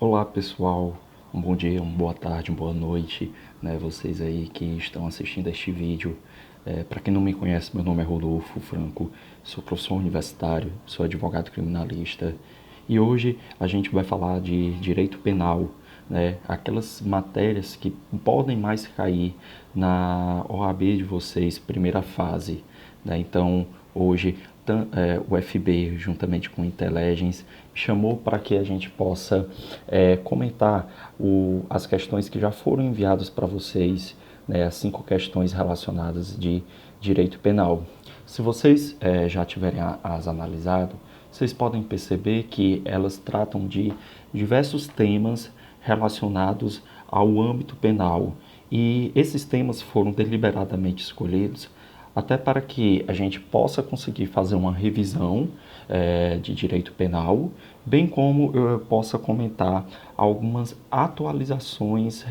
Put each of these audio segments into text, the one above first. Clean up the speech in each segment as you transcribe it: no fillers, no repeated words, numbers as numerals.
Olá pessoal, um bom dia, uma boa tarde, uma boa noite, né? Vocês aí que estão assistindo este vídeo. Para quem não me conhece, meu nome é Rodolfo Franco, sou professor universitário, sou advogado criminalista e hoje a gente vai falar de direito penal, né? Aquelas matérias que podem mais cair na OAB de vocês, primeira fase, né? Então hoje o FB, juntamente com o Intelligence, me chamou para que a gente possa comentar as questões que já foram enviadas para vocês, né, as 5 questões relacionadas de direito penal. Se vocês já tiverem as analisado, vocês podem perceber que elas tratam de diversos temas relacionados ao âmbito penal. E esses temas foram deliberadamente escolhidos até para que a gente possa conseguir fazer uma revisão de direito penal, bem como eu possa comentar algumas atualizações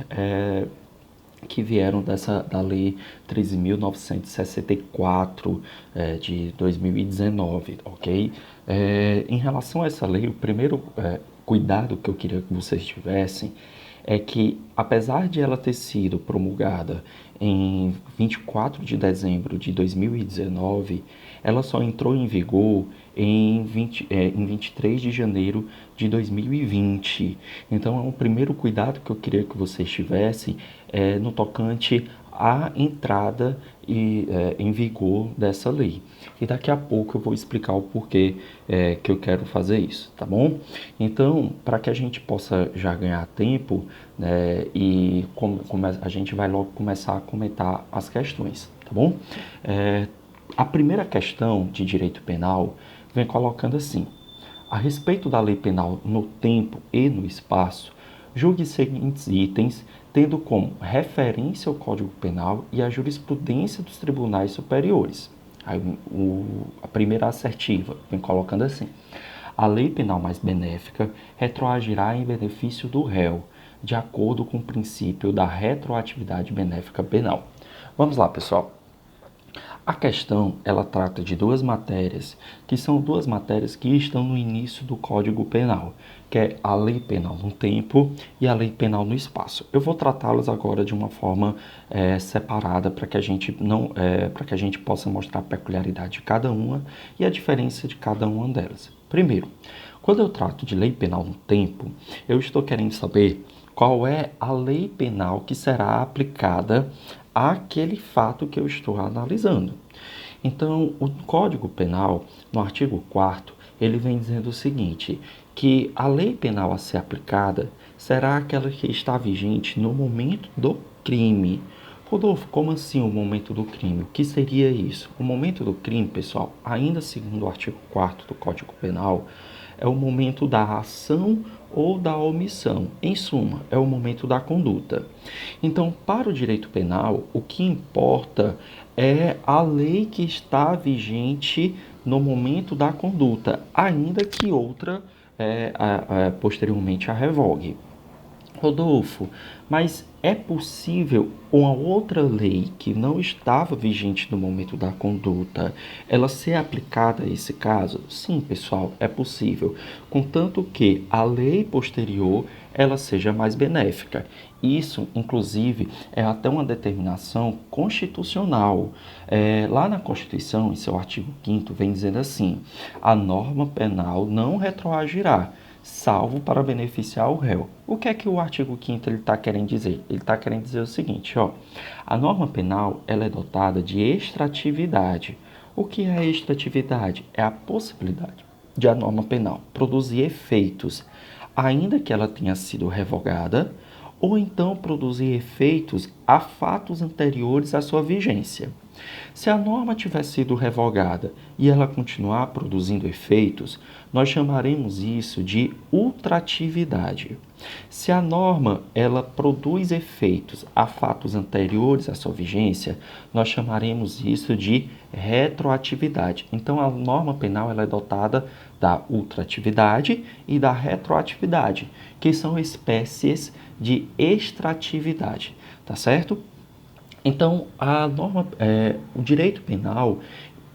que vieram da Lei 13.964 de 2019, ok? Em relação a essa lei, o primeiro cuidado que eu queria que vocês tivessem é que, apesar de ela ter sido promulgada em 24 de dezembro de 2019, ela só entrou em vigor em 23 de janeiro de 2020. Então, é um primeiro cuidado que eu queria que vocês tivessem no tocante à entrada em vigor dessa lei. E daqui a pouco eu vou explicar o porquê que eu quero fazer isso, tá bom? Então, para que a gente possa já ganhar tempo, né, e a gente vai logo começar a comentar as questões, tá bom? A primeira questão de direito penal vem colocando assim: a respeito da lei penal no tempo e no espaço, julgue os seguintes itens, tendo como referência o Código Penal e a jurisprudência dos tribunais superiores. Aí, a primeira assertiva vem colocando assim: a lei penal mais benéfica retroagirá em benefício do réu, de acordo com o princípio da retroatividade benéfica penal. Vamos lá, pessoal. A questão, ela trata de duas matérias, que são duas matérias que estão no início do Código Penal, que é a Lei Penal no tempo e a Lei Penal no espaço. Eu vou tratá-las agora de uma forma separada para que a gente para que a gente possa mostrar a peculiaridade de cada uma e a diferença de cada uma delas. Primeiro, quando eu trato de lei penal no tempo, eu estou querendo saber qual é a lei penal que será aplicada àquele fato que eu estou analisando. Então, o Código Penal, no artigo 4º, ele vem dizendo o seguinte, que a lei penal a ser aplicada será aquela que está vigente no momento do crime. Rodolfo, como assim o momento do crime? O que seria isso? O momento do crime, pessoal, ainda segundo o artigo 4º do Código Penal, é o momento da ação ou da omissão. Em suma, é o momento da conduta. Então, para o direito penal, o que importa é a lei que está vigente no momento da conduta, ainda que outra posteriormente a revogue. Rodolfo, mas é possível uma outra lei que não estava vigente no momento da conduta, ela ser aplicada a esse caso? Sim, pessoal, é possível, contanto que a lei posterior ela seja mais benéfica. Isso, inclusive, é até uma determinação constitucional. Lá na Constituição, em seu artigo 5º, vem dizendo assim: a norma penal não retroagirá, salvo para beneficiar o réu. O que é que o artigo 5º está querendo dizer? Ele está querendo dizer o seguinte, ó, a norma penal ela é dotada de extratividade. O que é extratividade? É a possibilidade de a norma penal produzir efeitos, ainda que ela tenha sido revogada, ou então produzir efeitos a fatos anteriores à sua vigência. Se a norma tiver sido revogada e ela continuar produzindo efeitos, nós chamaremos isso de ultratividade. Se a norma ela produz efeitos a fatos anteriores à sua vigência, nós chamaremos isso de retroatividade. Então, a norma penal ela é dotada da ultratividade e da retroatividade, que são espécies de extratividade, tá certo? Então, o direito penal,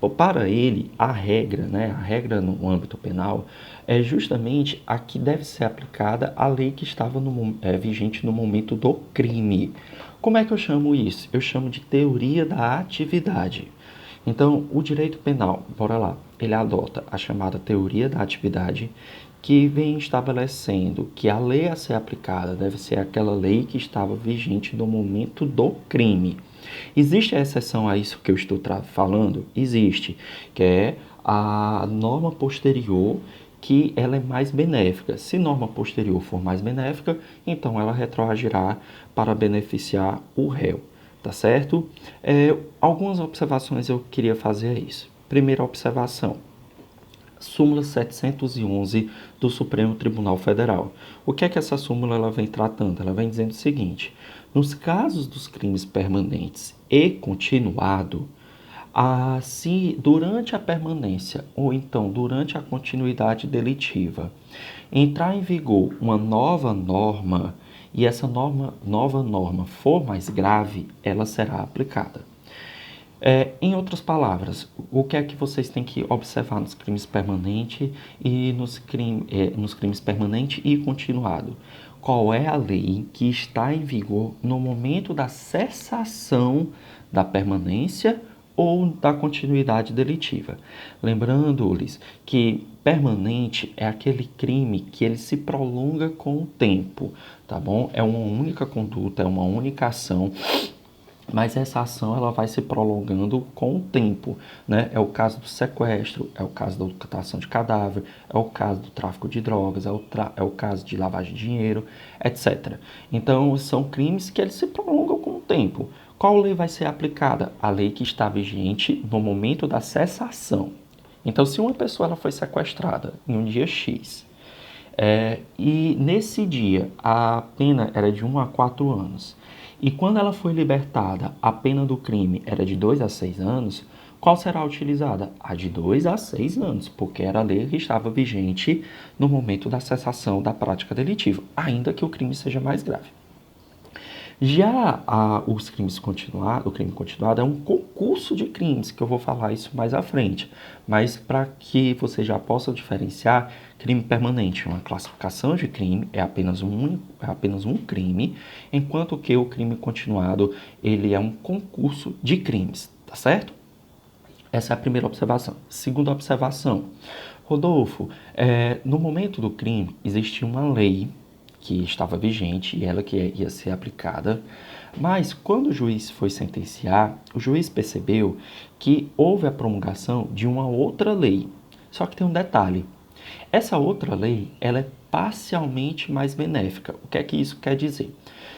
Para ele, a regra, né, a regra no âmbito penal é justamente a que deve ser aplicada a lei que estava vigente no momento do crime. Como é que eu chamo isso? Eu chamo de teoria da atividade. Então, o direito penal, bora lá, ele adota a chamada teoria da atividade, que vem estabelecendo que a lei a ser aplicada deve ser aquela lei que estava vigente no momento do crime. Existe a exceção a isso que eu estou falando? Existe, que é a norma posterior, que ela é mais benéfica. Se norma posterior for mais benéfica, então ela retroagirá para beneficiar o réu, tá certo? Algumas observações eu queria fazer a isso. Primeira observação. Súmula 711 do Supremo Tribunal Federal. O que é que essa súmula ela vem tratando? Ela vem dizendo o seguinte: nos casos dos crimes permanentes e continuado, se durante a permanência ou então durante a continuidade delitiva entrar em vigor uma nova norma e essa nova norma for mais grave, ela será aplicada. Em outras palavras, o que é que vocês têm que observar nos crimes permanentes e nos crimes permanente e continuado? Qual é a lei que está em vigor no momento da cessação da permanência ou da continuidade delitiva? Lembrando-lhes que permanente é aquele crime que ele se prolonga com o tempo, tá bom? É uma única conduta, é uma única ação, mas essa ação ela vai se prolongando com o tempo, né? É o caso do sequestro, é o caso da ocultação de cadáver, é o caso do tráfico de drogas, é o caso de lavagem de dinheiro, etc. Então, são crimes que eles se prolongam com o tempo. Qual lei vai ser aplicada? A lei que está vigente no momento da cessação. Então, se uma pessoa ela foi sequestrada em um dia X, e nesse dia a pena era de 1 a 4 anos, e quando ela foi libertada, a pena do crime era de 2 a 6 anos, qual será utilizada? A de 2 a 6 anos, porque era a lei que estava vigente no momento da cessação da prática delitiva, ainda que o crime seja mais grave. Já o crime continuado é um concurso de crimes, que eu vou falar isso mais à frente. Mas para que você já possa diferenciar, crime permanente, uma classificação de crime, é apenas um crime, enquanto que o crime continuado, ele é um concurso de crimes, tá certo? Essa é a primeira observação. Segunda observação. Rodolfo, no momento do crime, existia uma lei que estava vigente e ela que ia ser aplicada, mas quando o juiz foi sentenciar, o juiz percebeu que houve a promulgação de uma outra lei. Só que tem um detalhe. Essa outra lei, ela é parcialmente mais benéfica. O que é que isso quer dizer?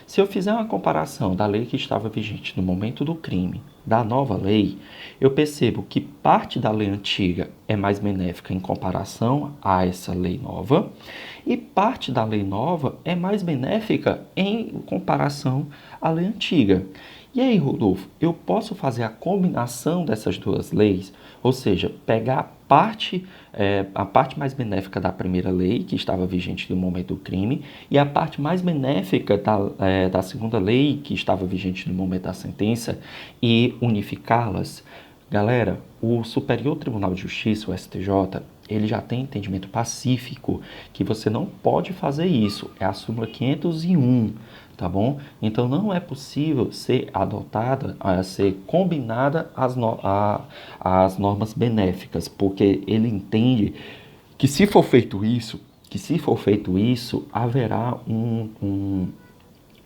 Se eu fizer uma comparação da lei que estava vigente no momento do crime, da nova lei, eu percebo que parte da lei antiga é mais benéfica em comparação a essa lei nova, e parte da lei nova é mais benéfica em comparação à lei antiga. E aí, Rodolfo, eu posso fazer a combinação dessas duas leis, ou seja, pegar a parte mais benéfica da primeira lei, que estava vigente no momento do crime, e a parte mais benéfica da segunda lei, que estava vigente no momento da sentença, e unificá-las. Galera, o Superior Tribunal de Justiça, o STJ, ele já tem entendimento pacífico que você não pode fazer isso. É a súmula 501, tá bom? Então não é possível ser adotada, ser combinada as normas benéficas, porque ele entende que se for feito isso, haverá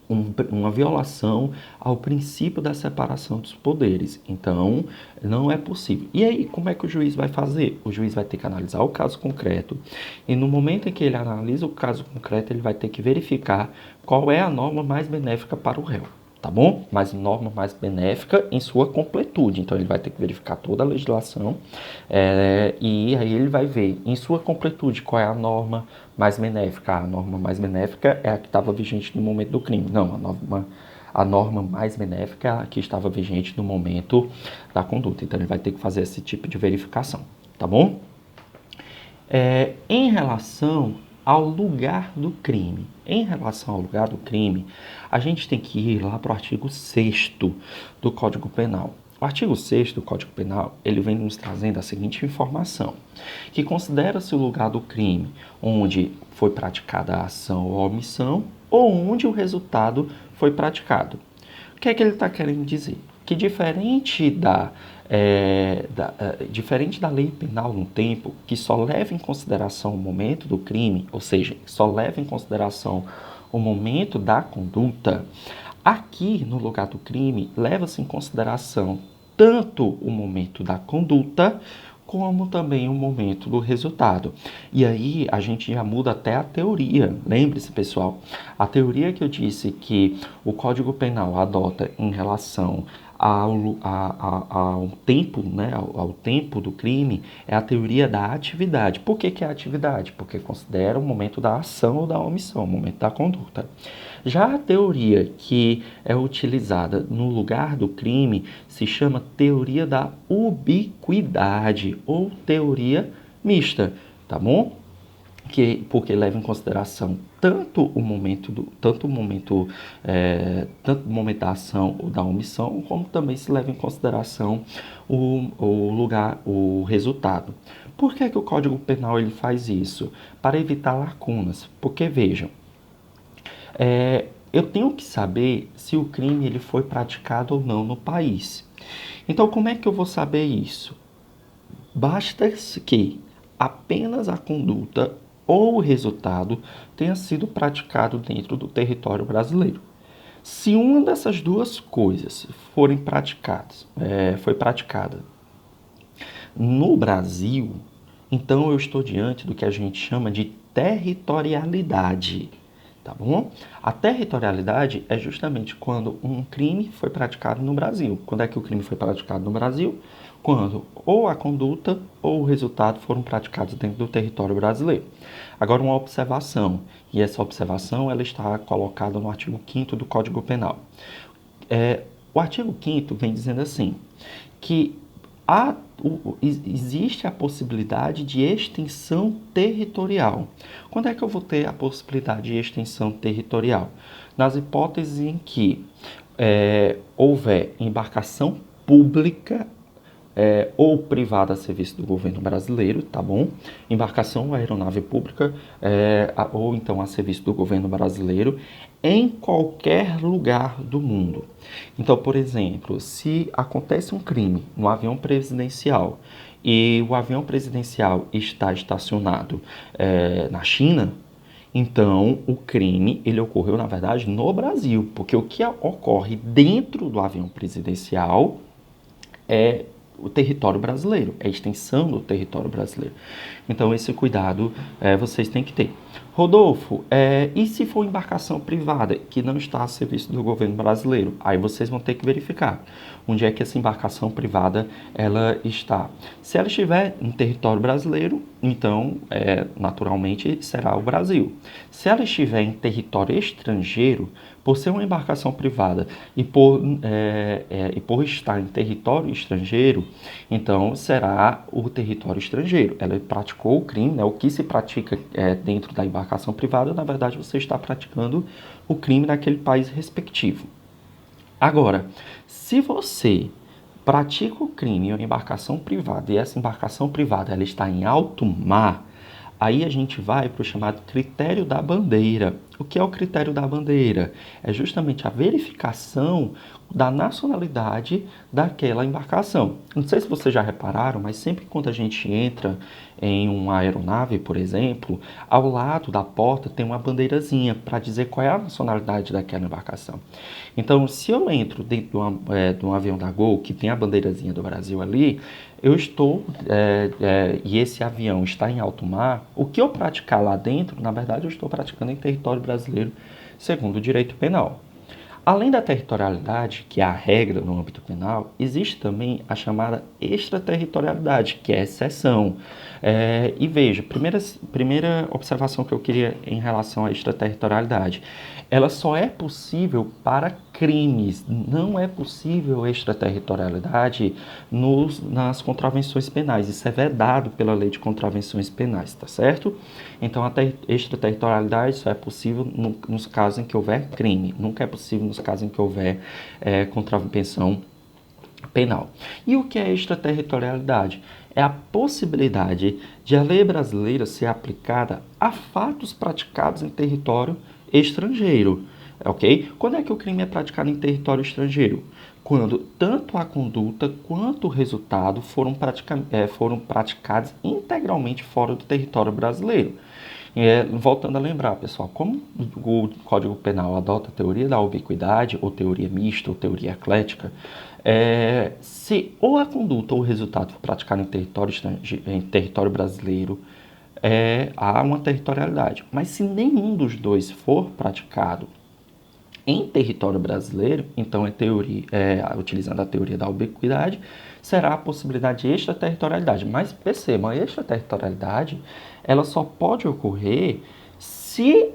uma violação ao princípio da separação dos poderes. Então, não é possível. E aí, como é que o juiz vai fazer? O juiz vai ter que analisar o caso concreto, e no momento em que ele analisa o caso concreto, ele vai ter que verificar qual é a norma mais benéfica para o réu. Tá bom? Mas norma mais benéfica em sua completude. Então, ele vai ter que verificar toda a legislação, e aí ele vai ver em sua completude qual é a norma mais benéfica. A norma mais benéfica é a que estava vigente no momento do crime. Não, a norma mais benéfica é a que estava vigente no momento da conduta. Então, ele vai ter que fazer esse tipo de verificação. Tá bom? Em relação ao lugar do crime. Em relação ao lugar do crime, a gente tem que ir lá para o artigo 6º do Código Penal. O artigo 6º do Código Penal, ele vem nos trazendo a seguinte informação, que considera-se o lugar do crime onde foi praticada a ação ou a omissão ou onde o resultado foi praticado. O que é que ele está querendo dizer? Que diferente diferente da lei penal no tempo, que só leva em consideração o momento do crime, ou seja, só leva em consideração o momento da conduta, aqui no lugar do crime leva-se em consideração tanto o momento da conduta como também o momento do resultado. E aí a gente já muda até a teoria. Lembre-se, pessoal, a teoria que eu disse que o Código Penal adota em relação ao tempo, né, ao tempo do crime, é a teoria da atividade. Por que é a atividade? Porque considera o momento da ação ou da omissão, o momento da conduta. Já a teoria que é utilizada no lugar do crime se chama teoria da ubiquidade ou teoria mista, tá bom? Porque leva em consideração tanto o momento da ação ou da omissão, como também se leva em consideração o resultado. Por que o Código Penal ele faz isso? Para evitar lacunas. Porque, vejam, eu tenho que saber se o crime ele foi praticado ou não no país. Então, como é que eu vou saber isso? Basta que apenas a conduta ou o resultado tenha sido praticado dentro do território brasileiro. Se uma dessas duas coisas foi praticada no Brasil, então eu estou diante do que a gente chama de territorialidade, tá bom? A territorialidade é justamente quando um crime foi praticado no Brasil. Quando é que o crime foi praticado no Brasil? Quando ou a conduta ou o resultado foram praticados dentro do território brasileiro. Agora, uma observação, e essa observação ela está colocada no artigo 5º do Código Penal. O artigo 5º vem dizendo assim, que existe a possibilidade de extensão territorial. Quando é que eu vou ter a possibilidade de extensão territorial? Nas hipóteses em que houver embarcação pública ou privada a serviço do governo brasileiro, tá bom? Embarcação ou aeronave pública ou então a serviço do governo brasileiro em qualquer lugar do mundo. Então, por exemplo, se acontece um crime no avião presidencial e o avião presidencial está estacionado na China, então o crime ele ocorreu, na verdade, no Brasil, porque o que ocorre dentro do avião presidencial é o território brasileiro, é a extensão do território brasileiro. Então, esse cuidado vocês têm que ter. Rodolfo, e se for embarcação privada que não está a serviço do governo brasileiro? Aí vocês vão ter que verificar onde é que essa embarcação privada ela está. Se ela estiver em território brasileiro, então, naturalmente, será o Brasil. Se ela estiver em território estrangeiro, por ser uma embarcação privada e por estar em território estrangeiro, então será o território estrangeiro. Ela praticou o crime, né? O que se pratica dentro da embarcação privada, na verdade você está praticando o crime naquele país respectivo. Agora, se você pratica o crime em uma embarcação privada e essa embarcação privada ela está em alto mar, aí a gente vai para o chamado critério da bandeira. O que é o critério da bandeira? É justamente a verificação da nacionalidade daquela embarcação. Não sei se vocês já repararam, mas sempre quando a gente entra em uma aeronave, por exemplo, ao lado da porta tem uma bandeirazinha para dizer qual é a nacionalidade daquela embarcação. Então, se eu entro dentro de um avião da Gol, que tem a bandeirazinha do Brasil ali, eu estou, e esse avião está em alto mar, o que eu praticar lá dentro, na verdade, eu estou praticando em território brasileiro, segundo o direito penal. Além da territorialidade, que é a regra no âmbito penal, existe também a chamada extraterritorialidade, que é a exceção. E veja, primeira observação que eu queria em relação à extraterritorialidade, ela só é possível para crimes, não é possível extraterritorialidade nas contravenções penais. Isso é vedado pela lei de contravenções penais, tá certo? Então, a extraterritorialidade só é possível nos casos em que houver crime, nunca é possível nos casos em que houver contravenção penal. E o que é extraterritorialidade? É a possibilidade de a lei brasileira ser aplicada a fatos praticados em território estrangeiro, ok? Quando é que o crime é praticado em território estrangeiro? Quando tanto a conduta quanto o resultado foram praticados integralmente fora do território brasileiro. Voltando a lembrar, pessoal, como o Código Penal adota a teoria da ubiquidade, ou teoria mista, ou teoria eclética, se ou a conduta ou o resultado for praticado em território brasileiro, há uma territorialidade. Mas se nenhum dos dois for praticado em território brasileiro, então utilizando a teoria da ubiquidade, será a possibilidade de extraterritorialidade. Mas percebam, a extraterritorialidade ela só pode ocorrer se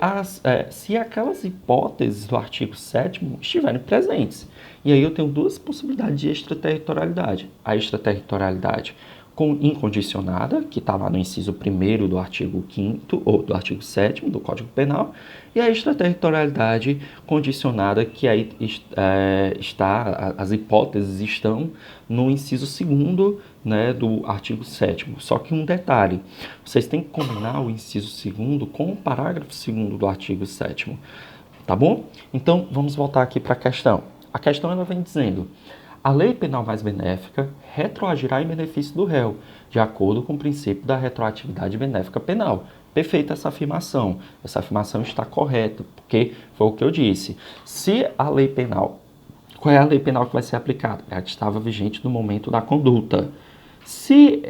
aquelas hipóteses do artigo 7º estiverem presentes. E aí eu tenho duas possibilidades de extraterritorialidade. A extraterritorialidade incondicionada, que está lá no inciso 1º do artigo 5º, ou do artigo 7º do Código Penal, e a extraterritorialidade condicionada, que aí as hipóteses estão no inciso 2º, né, do artigo 7º. Só que um detalhe, vocês têm que combinar o inciso 2º com o parágrafo 2º do artigo 7º, tá bom? Então, vamos voltar aqui para a questão. A questão ela vem dizendo: a lei penal mais benéfica retroagirá em benefício do réu, de acordo com o princípio da retroatividade benéfica penal. Perfeita essa afirmação. Essa afirmação está correta, porque foi o que eu disse. Se a lei penal... Qual é a lei penal que vai ser aplicada? É a que estava vigente no momento da conduta. Se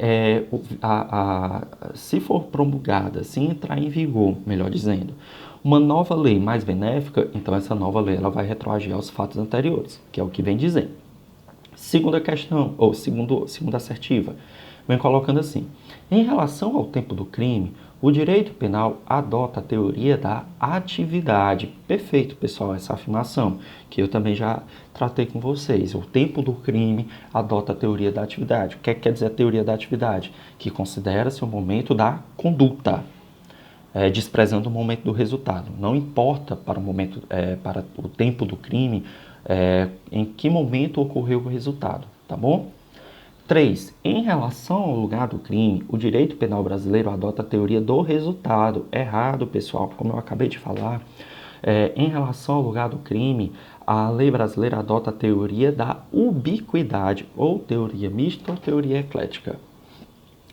for promulgada, se entrar em vigor, melhor dizendo, uma nova lei mais benéfica, então essa nova lei ela vai retroagir aos fatos anteriores, que é o que vem dizendo. Segunda questão, ou segunda assertiva, vem colocando assim: em relação ao tempo do crime, o direito penal adota a teoria da atividade. Perfeito, pessoal, essa afirmação, que eu também já tratei com vocês. O tempo do crime adota a teoria da atividade. O que quer dizer a teoria da atividade? Que considera-se o momento da conduta, desprezando o momento do resultado. Não importa para o tempo do crime, em que momento ocorreu o resultado, tá bom? 3. Em relação ao lugar do crime, o direito penal brasileiro adota a teoria do resultado. Errado, pessoal, como eu acabei de falar. Em relação ao lugar do crime, a lei brasileira adota a teoria da ubiquidade, ou teoria mista ou teoria eclética.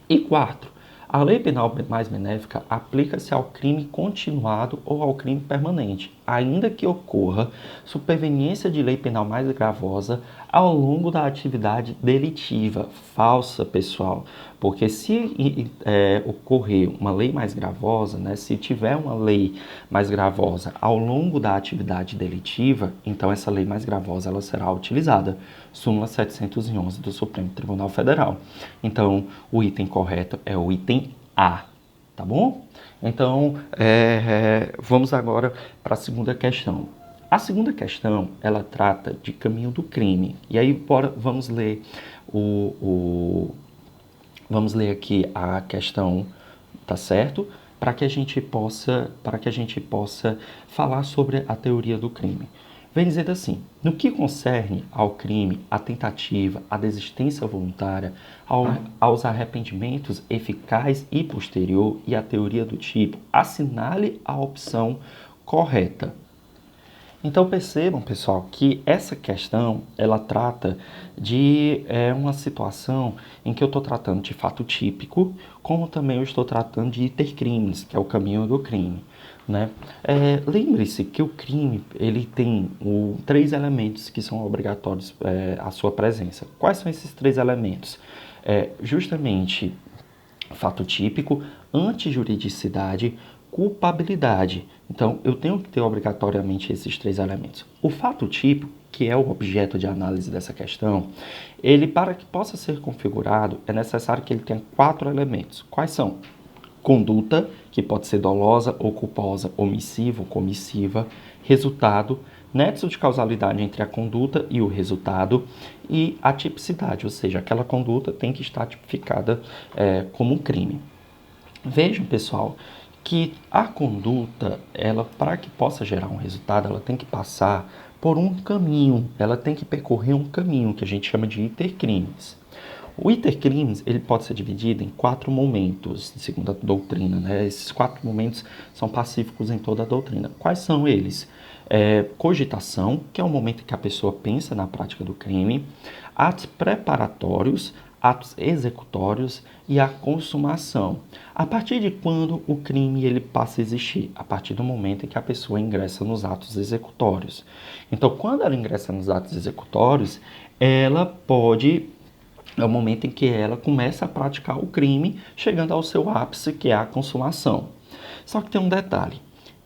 E 4. A lei penal mais benéfica aplica-se ao crime continuado ou ao crime permanente, ainda que ocorra superveniência de lei penal mais gravosa ao longo da atividade delitiva. Falsa, pessoal, porque se ocorrer uma lei mais gravosa, né, se tiver uma lei mais gravosa ao longo da atividade delitiva, então essa lei mais gravosa ela será utilizada. Súmula 711 do Supremo Tribunal Federal. Então, o item correto é o item A, tá bom? Então, vamos agora para a segunda questão. A segunda questão, ela trata de caminho do crime. E aí, vamos ler vamos ler aqui a questão, tá certo? Para que a gente possa falar sobre a teoria do crime. Vem dizendo assim: no que concerne ao crime, à tentativa, à desistência voluntária, aos arrependimentos eficaz e posterior e à teoria do tipo, assinale a opção correta. Então percebam, pessoal, que essa questão ela trata de uma situação em que eu estou tratando de fato típico, como também eu estou tratando de intercrimes, que é o caminho do crime, né? Lembre-se que o crime ele tem 3 elementos que são obrigatórios à sua presença. Quais são esses 3 elementos? Justamente fato típico, antijuridicidade, culpabilidade. Então, eu tenho que ter obrigatoriamente esses 3 elementos. O fato típico, que é o objeto de análise dessa questão, ele, para que possa ser configurado, é necessário que ele tenha 4 elementos. Quais são? Conduta, que pode ser dolosa ou culposa, omissiva ou comissiva, resultado, nexo de causalidade entre a conduta e o resultado, e a tipicidade, ou seja, aquela conduta tem que estar tipificada como um crime. Vejam, pessoal, que a conduta, ela, para que possa gerar um resultado, ela tem que passar por um caminho, ela tem que percorrer um caminho que a gente chama de intercrimes. O intercrimes, ele pode ser dividido em 4 momentos, segundo a doutrina, né? Esses 4 momentos são pacíficos em toda a doutrina. Quais são eles? Cogitação, que é o momento em que a pessoa pensa na prática do crime, atos preparatórios, atos executórios e a consumação. A partir de quando o crime ele passa a existir? A partir do momento em que a pessoa ingressa nos atos executórios. Então, quando ela ingressa nos atos executórios, ela pode... É o momento em que ela começa a praticar o crime, chegando ao seu ápice, que é a consumação. Só que tem um detalhe.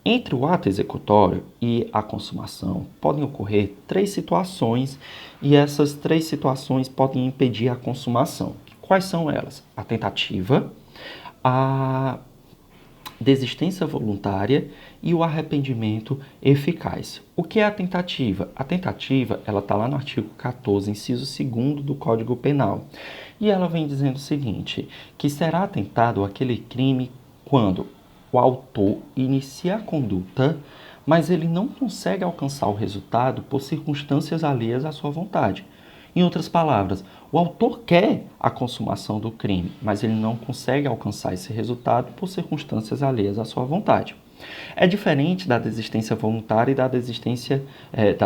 Entre o ato executório e a consumação, podem ocorrer 3 situações, e essas 3 situações podem impedir a consumação. Quais são elas? A tentativa, a desistência voluntária e o arrependimento eficaz. O que é a tentativa? A tentativa, ela está lá no artigo 14, inciso 2º do Código Penal. E ela vem dizendo o seguinte, que será tentado aquele crime quando o autor inicia a conduta, mas ele não consegue alcançar o resultado por circunstâncias alheias à sua vontade. Em outras palavras, o autor quer a consumação do crime, mas ele não consegue alcançar esse resultado por circunstâncias alheias à sua vontade. É diferente da desistência voluntária e da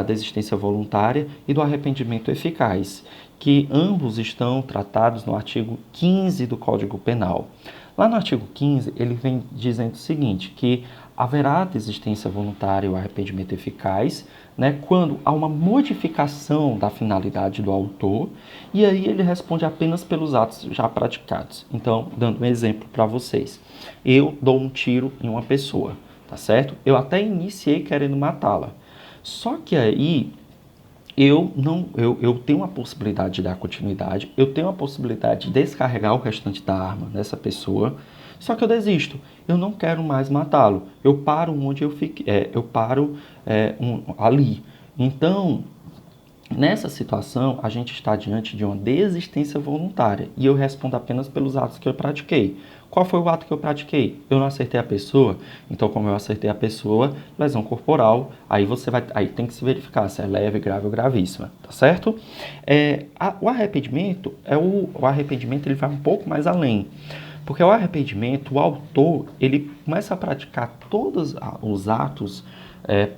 desistência voluntária e do arrependimento eficaz, que ambos estão tratados no artigo 15 do Código Penal. Lá no artigo 15, ele vem dizendo o seguinte, que haverá desistência voluntária e o arrependimento eficaz, né, quando há uma modificação da finalidade do autor, e aí ele responde apenas pelos atos já praticados. Então, dando um exemplo para vocês, eu dou um tiro em uma pessoa, tá certo? Eu até iniciei querendo matá-la, só que aí eu tenho a possibilidade de dar continuidade, eu tenho a possibilidade de descarregar o restante da arma nessa pessoa, só que eu desisto, eu não quero mais matá-lo, eu paro onde eu fiquei, ali. Então, nessa situação, a gente está diante de uma desistência voluntária e eu respondo apenas pelos atos que eu pratiquei. Qual foi o ato que eu pratiquei? Eu não acertei a pessoa, então como eu acertei a pessoa, lesão corporal, aí tem que se verificar se é leve, grave ou gravíssima, tá certo? O arrependimento, o arrependimento ele vai um pouco mais além. Porque o arrependimento, o autor, ele começa a praticar todos os atos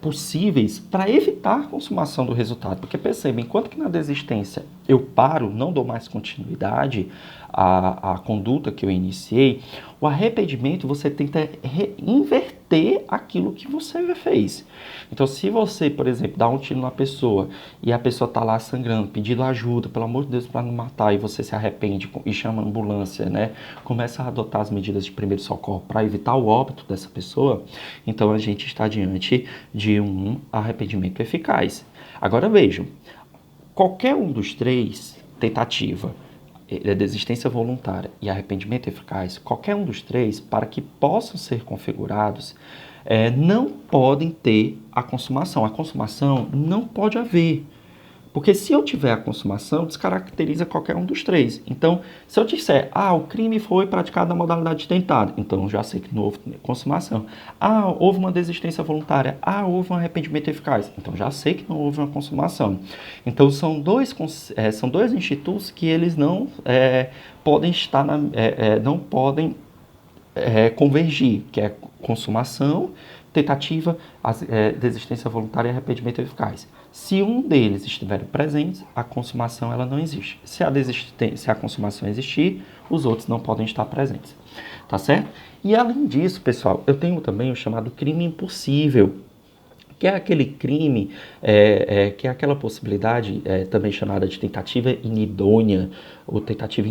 possíveis para evitar a consumação do resultado. Porque perceba, enquanto que na desistência eu paro, não dou mais continuidade à conduta que eu iniciei, o arrependimento você tenta inverter aquilo que você fez. Então, se você, por exemplo, dá um tiro na pessoa e a pessoa está lá sangrando, pedindo ajuda, pelo amor de Deus, para não matar, e você se arrepende e chama a ambulância, né? Começa a adotar as medidas de primeiro socorro para evitar o óbito dessa pessoa, então a gente está diante de um arrependimento eficaz. Agora vejam, qualquer um dos 3, tentativa, desistência voluntária e arrependimento eficaz, qualquer um dos 3, para que possam ser configurados, não podem ter a consumação. A consumação não pode haver. Porque se eu tiver a consumação, descaracteriza qualquer um dos 3. Então, se eu disser, o crime foi praticado na modalidade tentada, então já sei que não houve consumação. Houve uma desistência voluntária. Houve um arrependimento eficaz. Então, já sei que não houve uma consumação. Então, são dois institutos que eles não podem estar, não podem convergir, que é consumação, tentativa, desistência voluntária e arrependimento eficaz. Se um deles estiver presente, a consumação ela não existe. Se a consumação existir, os outros não podem estar presentes. Tá certo? E além disso, pessoal, eu tenho também o chamado crime impossível, que é aquele crime, que é aquela possibilidade também chamada de tentativa inidônea, ou tentativa,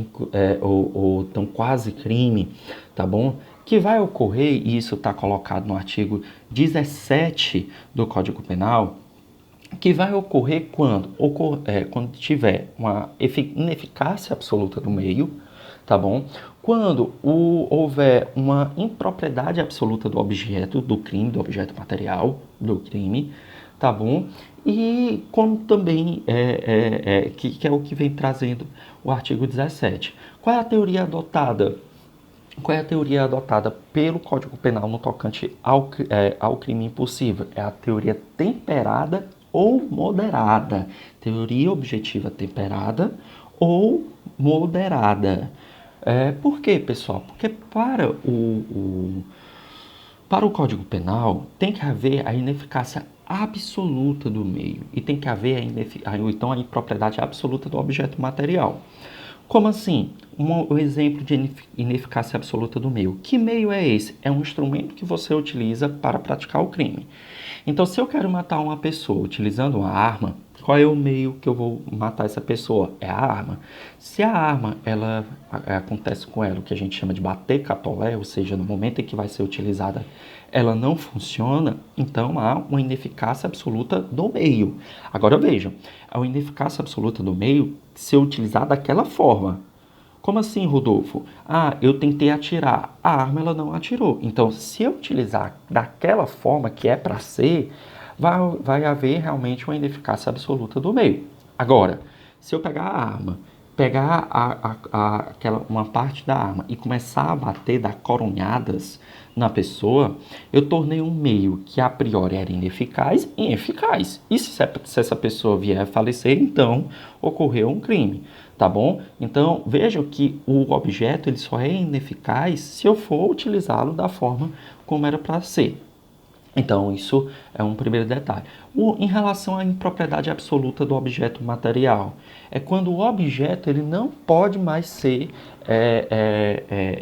ou tão quase crime, tá bom? Que vai ocorrer, e isso está colocado no artigo 17 do Código Penal, que vai ocorrer quando tiver uma ineficácia absoluta do meio, tá bom? Quando houver uma impropriedade absoluta do objeto do crime, do objeto material do crime, tá bom? E como também que é o que vem trazendo o artigo 17. Qual é a teoria adotada? Qual é a teoria adotada pelo Código Penal no tocante ao crime impossível? É a teoria temperada ou moderada. Teoria objetiva temperada ou moderada. Por quê, pessoal? Porque para o Código Penal tem que haver a ineficácia absoluta do meio e tem que haver então a impropriedade absoluta do objeto material. Como assim? Um exemplo de ineficácia absoluta do meio. Que meio é esse? É um instrumento que você utiliza para praticar o crime. Então, se eu quero matar uma pessoa utilizando uma arma, qual é o meio que eu vou matar essa pessoa? É a arma. Se a arma, acontece com ela o que a gente chama de bater catolé, ou seja, no momento em que vai ser utilizada, ela não funciona, então há uma ineficácia absoluta do meio. Agora vejam, a ineficácia absoluta do meio ser utilizada daquela forma. Como assim, Rodolfo? Eu tentei atirar, a arma ela não atirou. Então, se eu utilizar daquela forma que é para ser, vai haver realmente uma ineficácia absoluta do meio. Agora, se eu pegar a arma, pegar uma parte da arma e começar a bater, dar coronhadas na pessoa, eu tornei um meio que a priori era ineficaz em eficaz. E se essa pessoa vier a falecer, então ocorreu um crime, tá bom? Então vejam que o objeto ele só é ineficaz se eu for utilizá-lo da forma como era para ser. Então, isso é um primeiro detalhe. Em relação à impropriedade absoluta do objeto material, é quando o objeto ele não pode mais ser,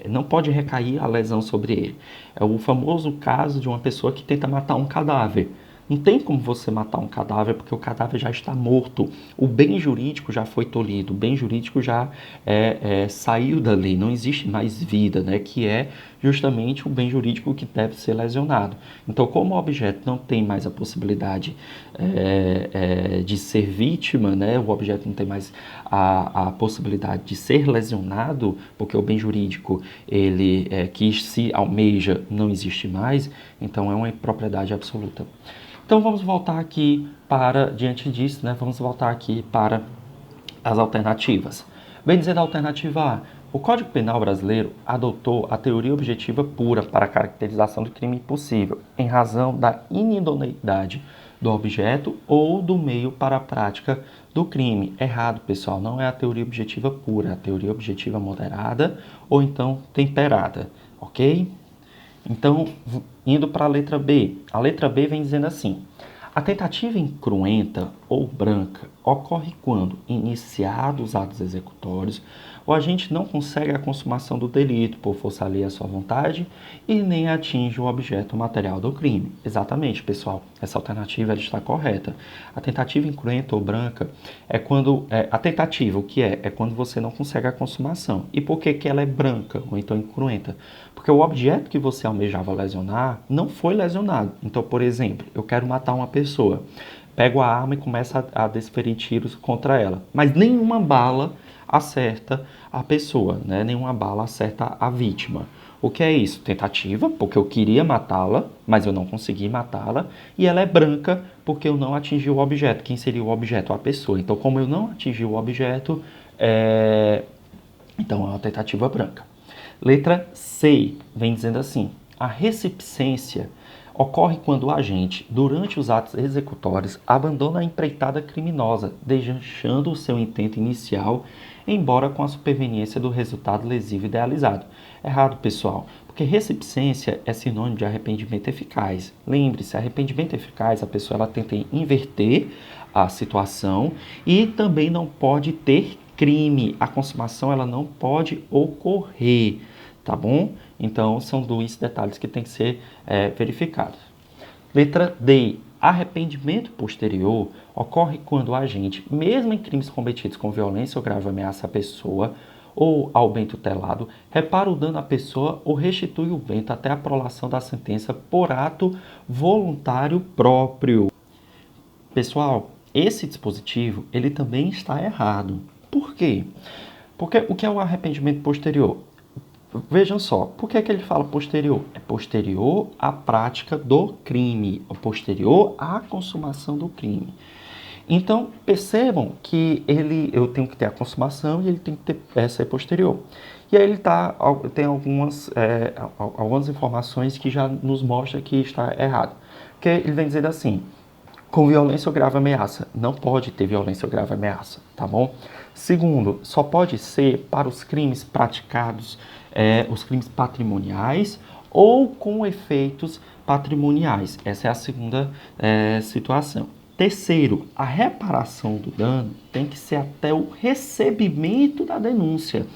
não pode recair a lesão sobre ele. É o famoso caso de uma pessoa que tenta matar um cadáver. Não tem como você matar um cadáver porque o cadáver já está morto. O bem jurídico já foi tolhido, o bem jurídico já saiu dali, não existe mais vida, né? Que é justamente o bem jurídico que deve ser lesionado. Então, como o objeto não tem mais a possibilidade de ser vítima, né? O objeto não tem mais a possibilidade de ser lesionado, porque o bem jurídico ele que se almeja não existe mais, então é uma impropriedade absoluta. Então vamos voltar aqui diante disso, né? Vamos voltar aqui para as alternativas. Bem dizendo a alternativa A, o Código Penal brasileiro adotou a teoria objetiva pura para a caracterização do crime impossível, em razão da inidoneidade do objeto ou do meio para a prática do crime. Errado, pessoal, não é a teoria objetiva pura, é a teoria objetiva moderada ou então temperada, ok? Então, indo para a letra B. A letra B vem dizendo assim: a tentativa incruenta ou branca ocorre quando, iniciados os atos executórios, o agente não consegue a consumação do delito por força alheia à sua vontade e nem atinge o objeto material do crime. Exatamente, pessoal. Essa alternativa está correta. A tentativa incruenta ou branca é quando... a tentativa, o que é? É quando você não consegue a consumação. E por que ela é branca ou então incruenta? Porque o objeto que você almejava lesionar não foi lesionado. Então, por exemplo, eu quero matar uma pessoa. Pego a arma e começo a desferir tiros contra ela. Mas nenhuma bala acerta a pessoa, né? Nenhuma bala acerta a vítima. O que é isso? Tentativa, porque eu queria matá-la, mas eu não consegui matá-la. E ela é branca, porque eu não atingi o objeto. Quem seria o objeto? A pessoa. Então, como eu não atingi o objeto, então é uma tentativa branca. Letra C vem dizendo assim: a recepcência ocorre quando o agente, durante os atos executórios, abandona a empreitada criminosa, deixando o seu intento inicial, embora com a superveniência do resultado lesivo idealizado. Errado, pessoal, porque recepcência é sinônimo de arrependimento eficaz. Lembre-se, arrependimento eficaz, a pessoa ela tenta inverter a situação e também não pode ter crime. A consumação ela não pode ocorrer, tá bom? Então, são dois detalhes que tem que ser verificados. Letra D. Arrependimento posterior ocorre quando o agente, mesmo em crimes cometidos com violência ou grave ameaça à pessoa ou ao bem tutelado, repara o dano à pessoa ou restitui o bem até a prolação da sentença por ato voluntário próprio. Pessoal, esse dispositivo ele também está errado. Por quê? Porque o que é o arrependimento posterior? Vejam só, por que ele fala posterior? É posterior à prática do crime, posterior à consumação do crime. Então, percebam que eu tenho que ter a consumação e ele tem que ser posterior. E aí tem algumas informações que já nos mostram que está errado. Porque ele vem dizendo assim: Com violência ou grave ameaça. Não pode ter violência ou grave ameaça, tá bom? Segundo, só pode ser para os crimes praticados, os crimes patrimoniais ou com efeitos patrimoniais. Essa é a segunda situação. Terceiro, a reparação do dano tem que ser até o recebimento da denúncia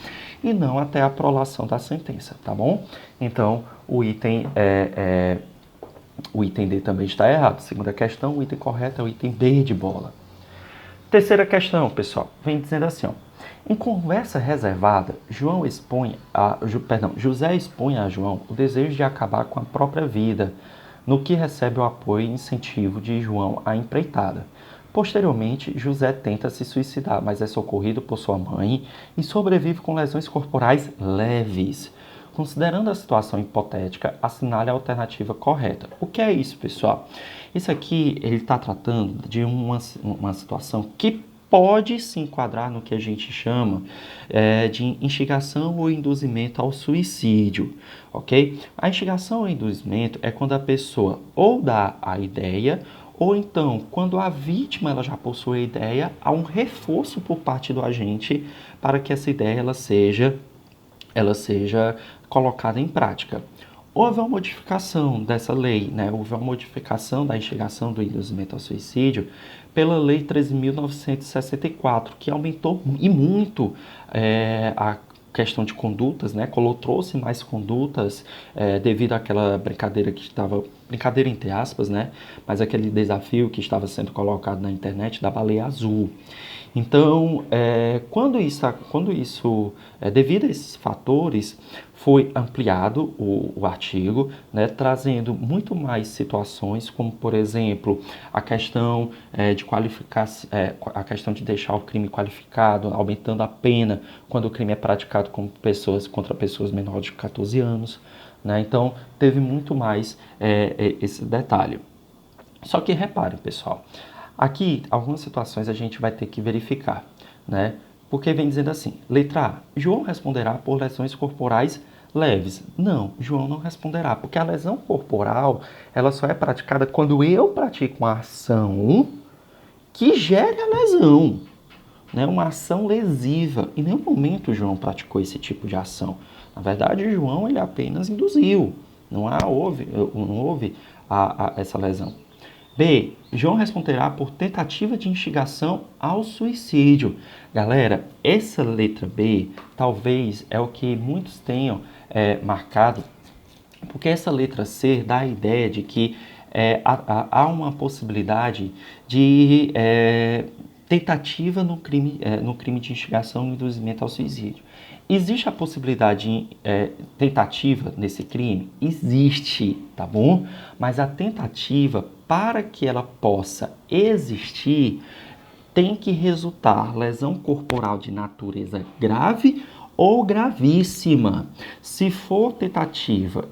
e não até a prolação da sentença, tá bom? Então, o item D também está errado. Segunda questão, o item correto é o item B de bola. Terceira questão, pessoal, vem dizendo assim, ó. Em conversa reservada, José expõe a João o desejo de acabar com a própria vida, no que recebe o apoio e incentivo de João à empreitada. Posteriormente, José tenta se suicidar, mas é socorrido por sua mãe e sobrevive com lesões corporais leves. Considerando a situação hipotética, assinale a alternativa correta. O que é isso, pessoal? Isso aqui, ele está tratando de uma situação que pode se enquadrar no que a gente chama de instigação ou induzimento ao suicídio, ok? A instigação ou induzimento é quando a pessoa ou dá a ideia, ou então, quando a vítima ela já possui a ideia, há um reforço por parte do agente para que essa ideia ela seja colocada em prática. Houve uma modificação dessa lei, né? Houve uma modificação da instigação do induzimento ao suicídio pela Lei 13.964, que aumentou e muito a questão de condutas, né? Trouxe mais condutas devido àquela brincadeira que estava, brincadeira entre aspas, né? Mas aquele desafio que estava sendo colocado na internet da baleia azul. Então, devido a esses fatores, foi ampliado o artigo, né, trazendo muito mais situações, como, por exemplo, a questão de qualificar, a questão de deixar o crime qualificado, aumentando a pena quando o crime é praticado contra pessoas menores de 14 anos. Né? Então, teve muito mais esse detalhe. Só que reparem, pessoal, aqui, algumas situações a gente vai ter que verificar, né? Porque vem dizendo assim, letra A, João responderá por lesões corporais leves. Não, João não responderá, porque a lesão corporal, ela só é praticada quando eu pratico uma ação que gere a lesão, né? Uma ação lesiva. Em nenhum momento João praticou esse tipo de ação. Na verdade, João, ele apenas induziu. Não houve essa lesão. B. João responderá por tentativa de instigação ao suicídio. Galera, essa letra B talvez é o que muitos tenham marcado, porque essa letra C dá a ideia de que há uma possibilidade de tentativa no crime de instigação e induzimento ao suicídio. Existe a possibilidade de tentativa nesse crime? Existe, tá bom? Mas a tentativa, para que ela possa existir, tem que resultar lesão corporal de natureza grave ou gravíssima. Se for tentativa